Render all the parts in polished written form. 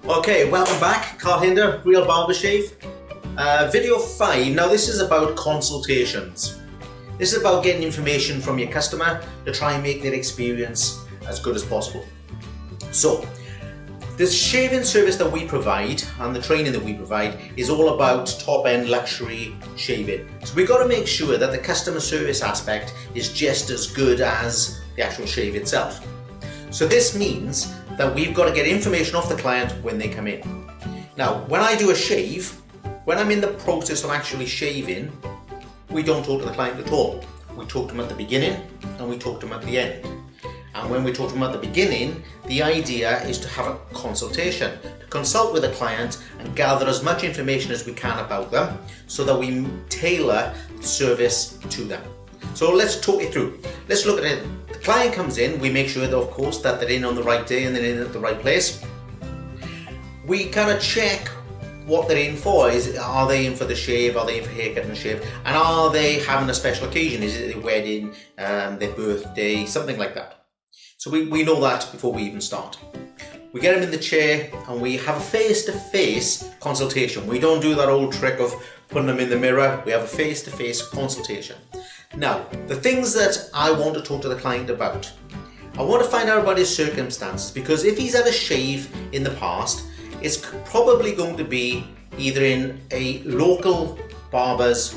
Okay, welcome back. Carl Hinder, Real Barber Shave. Video 5. Now this is about consultations. This is about getting information from your customer to try and make their experience as good as possible. So, this shaving service that we provide and the training that we provide is all about top-end luxury shaving. So we've got to make sure that the customer service aspect is just as good as the actual shave itself. So this means that we've got to get information off the client when they come in. Now, when I do a shave, when I'm in the process of actually shaving, we don't talk to the client at all. We talk to them at the beginning and we talk to them at the end. And when we talk to them at the beginning, the idea is to have a consultation, to consult with the client and gather as much information as we can about them so that we tailor the service to them. So let's talk it through. Let's look at it. The client comes in, we make sure that, of course, that they're in on the right day and they're in at the right place. We kind of check what they're in for. Are they in for the shave? Are they in for haircut and shave? And are they having a special occasion? Is it their wedding, their birthday, something like that? So we know that before we even start. We get them in the chair and we have a face-to-face consultation. We don't do that old trick of putting them in the mirror. We have a face-to-face consultation. Now, the things that I want to talk to the client about, I want to find out about his circumstances, because if he's had a shave in the past, it's probably going to be either in a local barber's,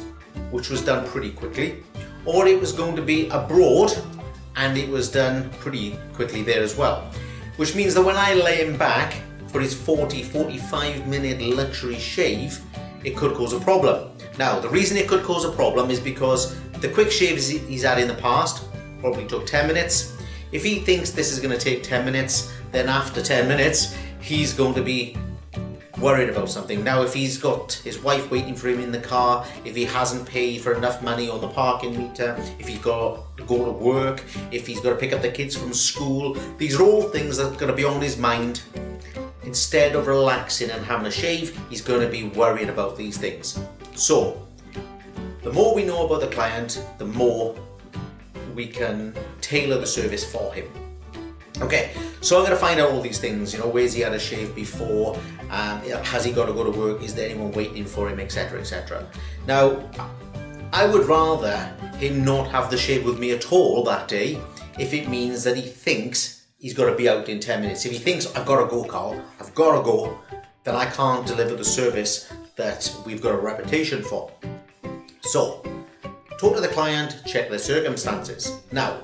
which was done pretty quickly, or it was going to be abroad and it was done pretty quickly there as well. Which means that when I lay him back for his 45 minute luxury shave, it could cause a problem. Now, the reason it could cause a problem is because the quick shaves he's had in the past probably took 10 minutes. If he thinks this is going to take 10 minutes, then after 10 minutes, he's going to be worried about something. Now, if he's got his wife waiting for him in the car, if he hasn't paid for enough money on the parking meter, if he's got to go to work, if he's got to pick up the kids from school, these are all things that are going to be on his mind. Instead of relaxing and having a shave, he's going to be worrying about these things. So, the more we know about the client, the more we can tailor the service for him. Okay, so I'm going to find out all these things, where's he had a shave before, has he got to go to work, is there anyone waiting for him, etc, etc. Now, I would rather him not have the shave with me at all that day if it means that he thinks he's got to be out in 10 minutes. If he thinks, I've got to go, Carl, I've got to go, then I can't deliver the service that we've got a reputation for. So, talk to the client, check their circumstances. Now,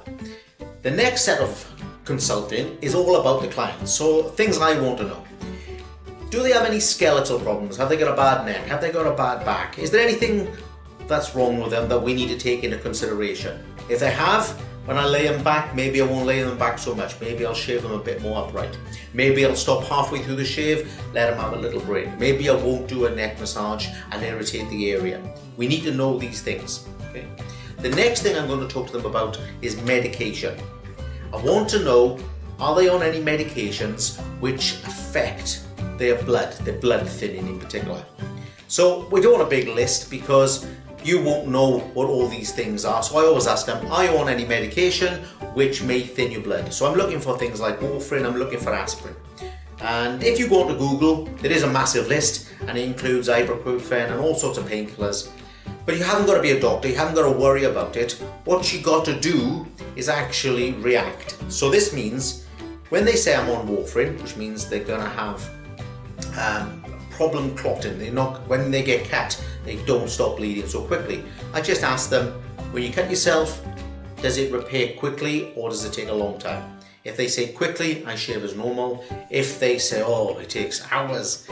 the next set of consulting is all about the client. So, things I want to know. Do they have any skeletal problems? Have they got a bad neck? Have they got a bad back? Is there anything that's wrong with them that we need to take into consideration? If they have, when I lay them back, maybe I won't lay them back so much. Maybe I'll shave them a bit more upright. Maybe I'll stop halfway through the shave, let them have a little break. Maybe I won't do a neck massage and irritate the area. We need to know these things. Okay? The next thing I'm going to talk to them about is medication. I want to know, are they on any medications which affect their blood thinning in particular. So we don't want a big list because you won't know what all these things are. So I always ask them, are you on any medication which may thin your blood? So I'm looking for things like warfarin, I'm looking for aspirin. And if you go to Google, there is a massive list and it includes ibuprofen and all sorts of painkillers. But you haven't got to be a doctor, you haven't got to worry about it. What you got to do is actually react. So this means when they say I'm on warfarin, which means they're going to have problem clotting, when they get cut, they don't stop bleeding so quickly. I just ask them, when you cut yourself, does it repair quickly or does it take a long time? If they say quickly, I shave as normal. If they say, oh, it takes hours,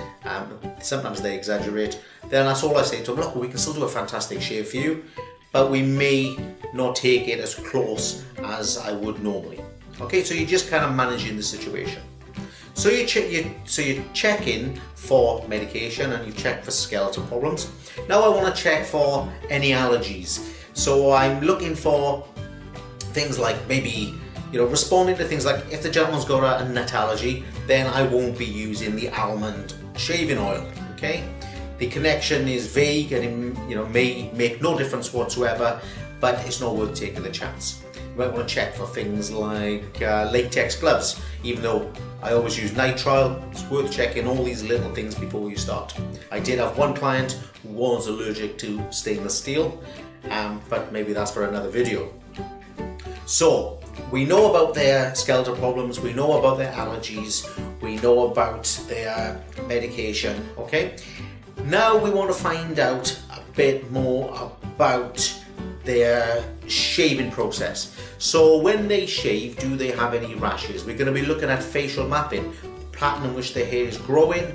sometimes they exaggerate, then that's all I say to them. Look, we can still do a fantastic shave for you, but we may not take it as close as I would normally. Okay, so you're just kind of managing the situation. So you check in for medication and you check for skeletal problems. Now I want to check for any allergies. So I'm looking for things like maybe, responding to things like if the gentleman's got a nut allergy, then I won't be using the almond shaving oil, okay? The connection is vague and it may make no difference whatsoever, but it's not worth taking the chance. might want to check for things like latex gloves. Even though I always use nitrile, it's worth checking all these little things before you start. I did have one client who was allergic to stainless steel, but maybe that's for another video. So we know about their skeletal problems, we know about their allergies, we know about their medication, okay? Now we want to find out a bit more about their shaving process. So when they shave, do they have any rashes? We're going to be looking at facial mapping, the pattern in which their hair is growing,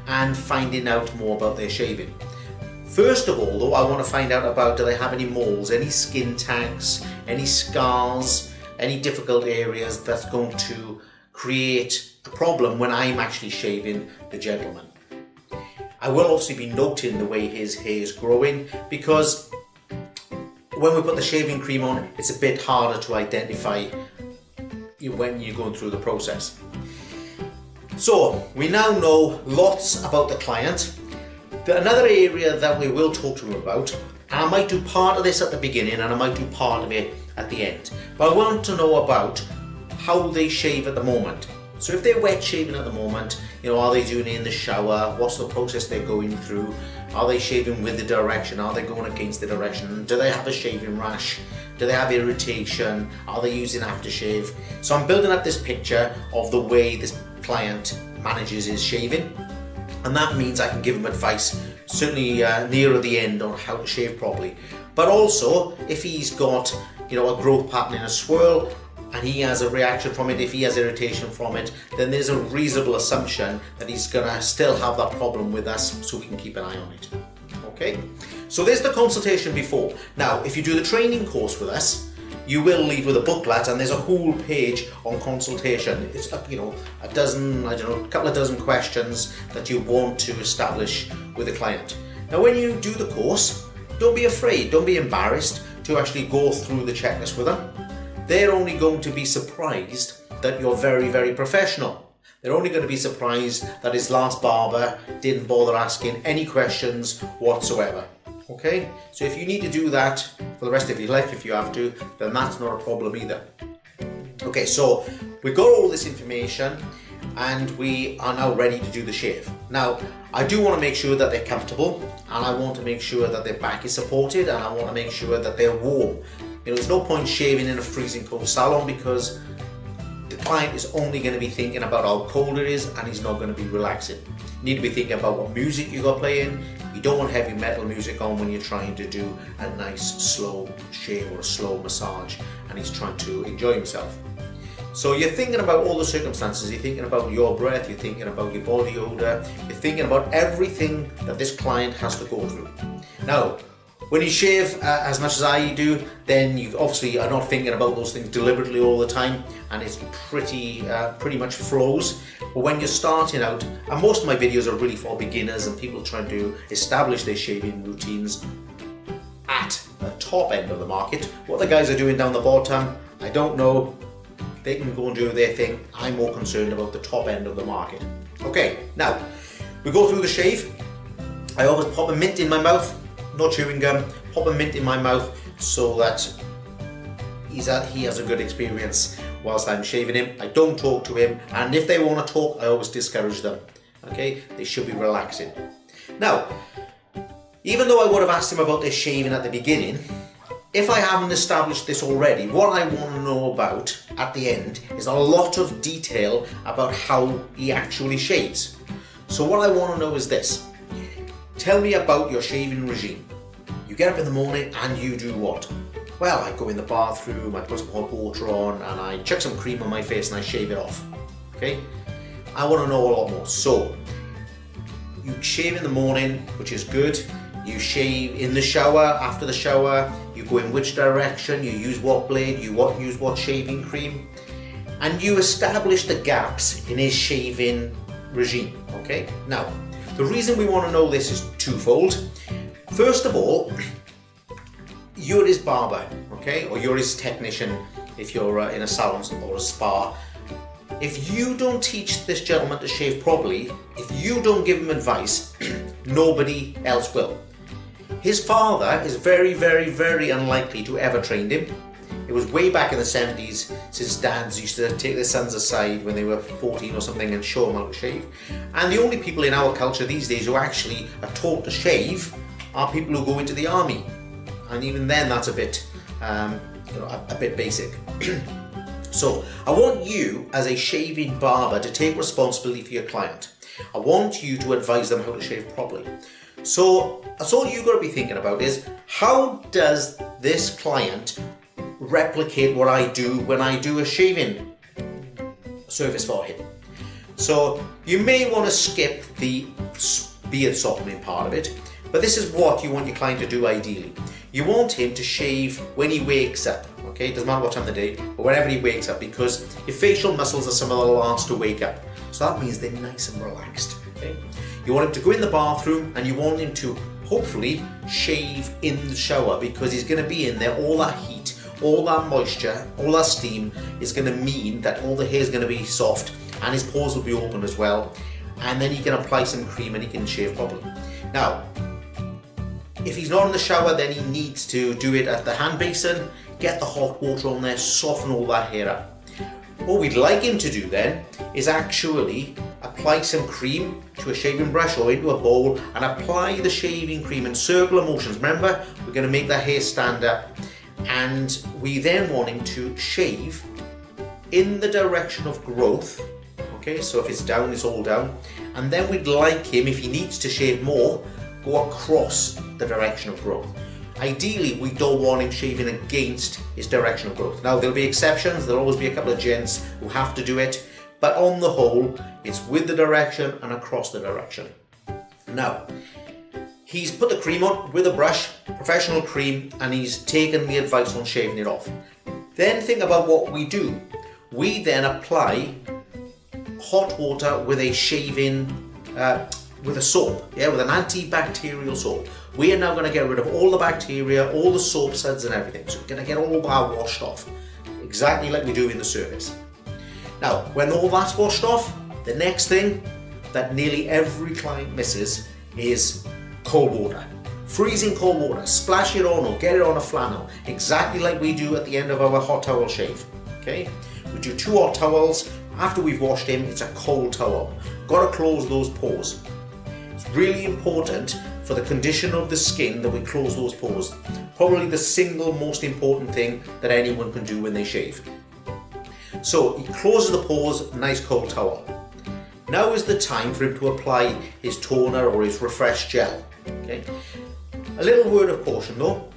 and finding out more about their shaving. First of all though, I want to find out about, do they have any moles, any skin tags, any scars, any difficult areas that's going to create a problem when I'm actually shaving the gentleman. I will obviously be noting the way his hair is growing, because when we put the shaving cream on, it's a bit harder to identify when you're going through the process. So we now know lots about the client. Another area that we will talk to him about, and I might do part of this at the beginning and I might do part of it at the end, but I want to know about how they shave at the moment. So if they're wet shaving at the moment, are they doing it in the shower? What's the process they're going through? Are they shaving with the direction? Are they going against the direction? Do they have a shaving rash? Do they have irritation? Are they using aftershave? So I'm building up this picture of the way this client manages his shaving, and that means I can give him advice, certainly nearer the end, on how to shave properly. But also, if he's got a growth pattern in a swirl, and he has a reaction from it, if he has irritation from it, then there's a reasonable assumption that he's gonna still have that problem with us, so we can keep an eye on it. Okay, so there's the consultation before. Now, if you do the training course with us, you will leave with a booklet, and there's a whole page on consultation. It's a couple of dozen questions that you want to establish with a client. Now, when you do the course, don't be afraid, don't be embarrassed to actually go through the checklist with them. They're only going to be surprised that you're very, very professional. They're only going to be surprised that his last barber didn't bother asking any questions whatsoever. Okay? So if you need to do that for the rest of your life, if you have to, then that's not a problem either. Okay, so we've got all this information and we are now ready to do the shave. Now, I do want to make sure that they're comfortable, and I want to make sure that their back is supported, and I want to make sure that they're warm. There's no point shaving in a freezing cold salon, because the client is only going to be thinking about how cold it is, and he's not going to be relaxing. You need to be thinking about what music you got playing. You don't want heavy metal music on when you're trying to do a nice slow shave or a slow massage and he's trying to enjoy himself. So you're thinking about all the circumstances, you're thinking about your breath, you're thinking about your body odor, you're thinking about everything that this client has to go through. Now, when you shave as much as I do, then you obviously are not thinking about those things deliberately all the time, and it's pretty much flows. But when you're starting out, and most of my videos are really for beginners and people trying to establish their shaving routines at the top end of the market. What the guys are doing down the bottom, I don't know. They can go and do their thing. I'm more concerned about the top end of the market. Okay, now we go through the shave. I always pop a mint in my mouth. No chewing gum, pop a mint in my mouth so that he has a good experience whilst I'm shaving him. I don't talk to him, and if they want to talk, I always discourage them. Okay, they should be relaxing. Now, even though I would have asked him about this shaving at the beginning, if I haven't established this already, what I want to know about at the end is a lot of detail about how he actually shaves. So what I want to know is this. Tell me about your shaving regime. You get up in the morning and you do what? Well, I go in the bathroom, I put some hot water on, and I chuck some cream on my face and I shave it off. Okay? I want to know a lot more. So, you shave in the morning, which is good. You shave in the shower, after the shower. You go in which direction, you use what blade, you use what shaving cream. And you establish the gaps in his shaving regime. Okay? Now, the reason we want to know this is twofold. First of all, you're his barber, okay? Or you're his technician if you're in a salon or a spa. If you don't teach this gentleman to shave properly, if you don't give him advice, nobody else will. His father is very, very, very unlikely to ever train him. It was way back in the 70s, since dads used to take their sons aside when they were 14 or something and show them how to shave. And the only people in our culture these days who actually are taught to shave are people who go into the army. And even then that's a bit, a bit basic. So I want you as a shaving barber to take responsibility for your client. I want you to advise them how to shave properly. So that's all you've got to be thinking about is, how does this client replicate what I do when I do a shaving service for him? So you may want to skip the beard softening part of it, but this is what you want your client to do ideally. You want him to shave when he wakes up, okay? It doesn't matter what time of the day, but whenever he wakes up, because your facial muscles are some of the last to wake up. So that means they're nice and relaxed, okay? You want him to go in the bathroom and you want him to hopefully shave in the shower, because he's going to be in there, all that heat, all that moisture, all that steam is going to mean that all the hair is going to be soft and his pores will be open as well. And then he can apply some cream and he can shave properly. Now, if he's not in the shower, then he needs to do it at the hand basin, get the hot water on there, soften all that hair up. What we'd like him to do then is actually apply some cream to a shaving brush or into a bowl and apply the shaving cream in circular motions. Remember, we're going to make that hair stand up, and we then want him to shave in the direction of growth. Okay, so if it's down, it's all down. And then we'd like him, if he needs to shave more, go across the direction of growth. Ideally, we don't want him shaving against his direction of growth. Now, there'll be exceptions. There'll always be a couple of gents who have to do it, but on the whole, it's with the direction and across the direction. Now, he's put the cream on with a brush, professional cream, and he's taken the advice on shaving it off. Then think about what we do. We then apply hot water with a shaving, with a soap, with an antibacterial soap. We are now going to get rid of all the bacteria, all the soap suds and everything. So we're going to get all that washed off, exactly like we do in the service. Now, when all that's washed off, the next thing that nearly every client misses is cold water. Freezing cold water. Splash it on or get it on a flannel, exactly like we do at the end of our hot towel shave. Okay? We do 2 hot towels. After we've washed him, it's a cold towel. Got to close those pores. It's really important for the condition of the skin that we close those pores. Probably the single most important thing that anyone can do when they shave. So he closes the pores, nice cold towel. Now is the time for him to apply his toner or his refresh gel. Okay? A little word of caution though.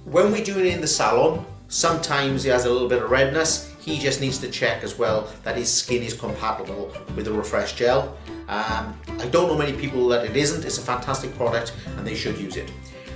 When we do it in the salon, sometimes he has a little bit of redness. He just needs to check as well that his skin is compatible with the refresh gel. I don't know many people that it isn't. It's a fantastic product and they should use it.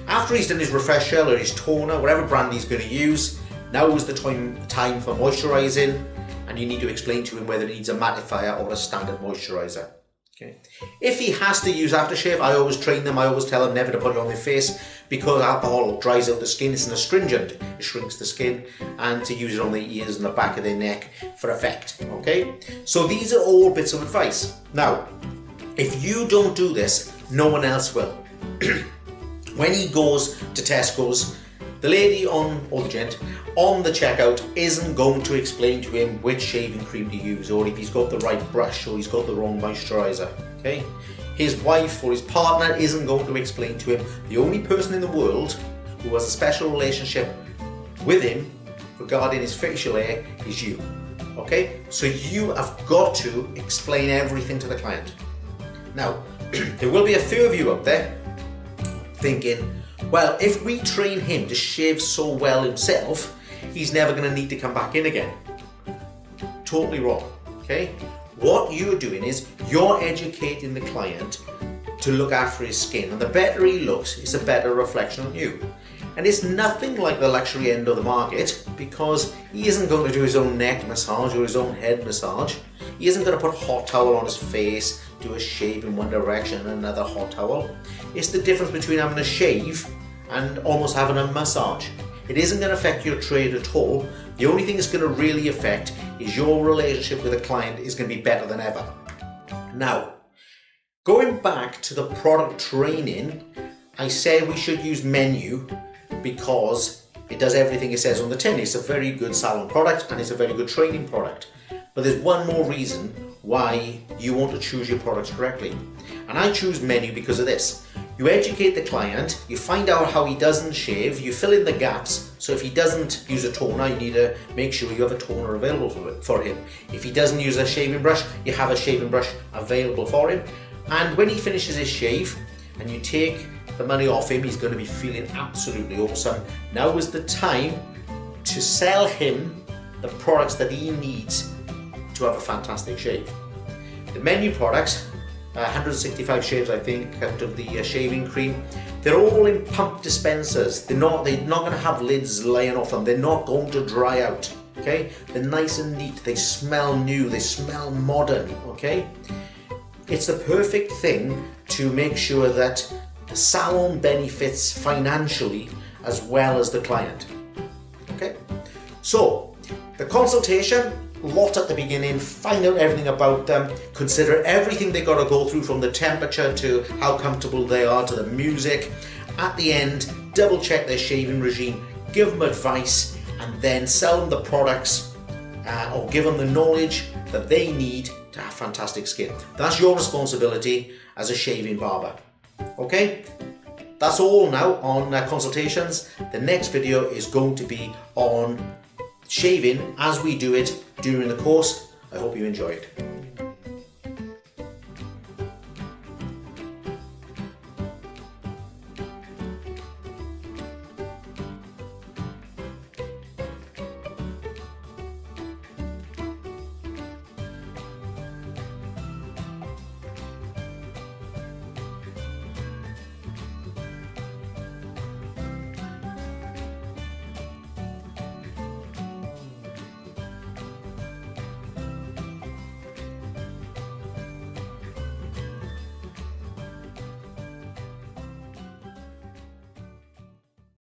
After he's done his refresh gel or his toner, whatever brand he's going to use, now is the time for moisturising, and you need to explain to him whether he needs a mattifier or a standard moisturiser. Okay. If he has to use aftershave, I always train them, I always tell them never to put it on their face, because alcohol dries out the skin. It's an astringent, it shrinks the skin, and to use it on their ears and the back of their neck for effect. Okay, so these are all bits of advice. Now, if you don't do this, no one else will. When he goes to Tesco's, the lady or the gent on the checkout isn't going to explain to him which shaving cream to use, or if he's got the right brush or he's got the wrong moisturiser. Okay? His wife or his partner isn't going to explain to him. The only person in the world who has a special relationship with him regarding his facial hair is you. Okay? So you have got to explain everything to the client. Now, there will be a few of you out there thinking, well, if we train him to shave so well himself, he's never going to need to come back in again. Totally wrong, okay? What you're doing is you're educating the client to look after his skin, and the better he looks, it's a better reflection on you. And it's nothing like the luxury end of the market, because he isn't going to do his own neck massage or his own head massage. He isn't going to put hot towel on his face, do a shave in one direction and another hot towel. It's the difference between having a shave and almost having a massage. It isn't going to affect your trade at all. The only thing it's going to really affect is your relationship with the client is going to be better than ever. Now, going back to the product training, I said we should use menu because It does everything it says on the tin. It's a very good salon product and it's a very good training product. But there's one more reason why you want to choose your products correctly. And I choose Menu because of this. You educate the client, you find out how he doesn't shave, you fill in the gaps. So if he doesn't use a toner, you need to make sure you have a toner available for him. If he doesn't use a shaving brush, you have a shaving brush available for him. And when he finishes his shave and you take the money off him, he's going to be feeling absolutely awesome. Now is the time to sell him the products that he needs to have a fantastic shave. The Menu products, 165 shaves I think out of the shaving cream, they're all in pump dispensers. They're not going to have lids laying off them. They're not going to dry out. Okay, they're nice and neat. They smell new. They smell modern. Okay, it's the perfect thing to make sure that the salon benefits financially as well as the client. Okay, so the consultation, lot at the beginning, find out everything about them, consider everything they got to go through, from the temperature to how comfortable they are to the music. At the end, double check their shaving regime, give them advice, and then sell them the products or give them the knowledge that they need to have fantastic skin. That's your responsibility as a shaving barber. Okay, that's all now on consultations. The next video is going to be on shaving as we do it during the course. I hope you enjoy it.